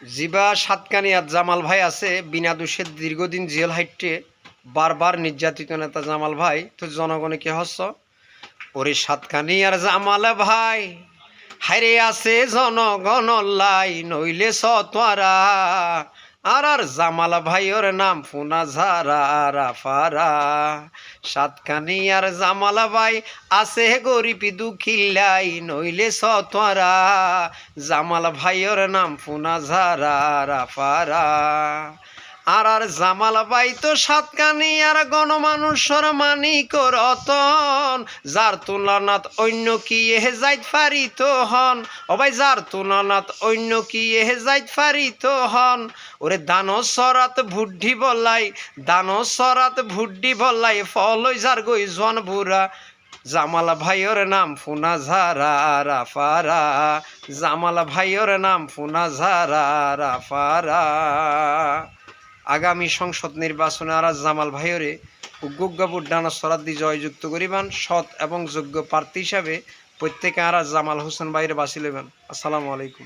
জিবা সাতকানিয়াত জামাল ভাই আছে বিনা দোষে দীর্ঘদিন জেল হাইটে বারবার নির্যাতিত নেতা জামাল ভাই তো জনগণে কে হস ওরে সাতকানিয়ার জামাল ভাই হাইরে আছে জনগণ লাই নইলে সতোয়ারা আর জামাল ভাইয়ের নাম ফুনা ঝারা রাফারা সাতকানিয়ার জামাল ভাই আছে গরিবি দুঃখিল্লাই নইলে সতোয়ারা জামাল ভাইয়ের নাম ফুনা ঝারা রাফারা আর জামাল ভাই তো সাতকানিয়ার গণমানুষের মানিক রতন যার তুলনাত অন্য কি এহে যাইত ফারিত হন ও ভাই যার তুলনাত অন্য কি এহে যাইত ফারিত হন ওরে দানো সরাত ভুড্ডি বললাই ফলই যার গই জন বুড়া জামাল ভাইয়ের নাম ফুনা ঝারা রাফারা জামাল ভাইয়ের নাম ফুনা ঝারা রাফারা আগামী সংসদ নির্বাচনে আর জামাল ভাইয়রে উগ্রগাবুর ডানা সরাদ্দি জয়যুক্ত করিবান সৎ এবং যোগ্য প্রার্থী হিসাবে প্রত্যেকে আর জামাল হোসেন ভাইয়ের বাছি লইবেন। আসসালামু আলাইকুম।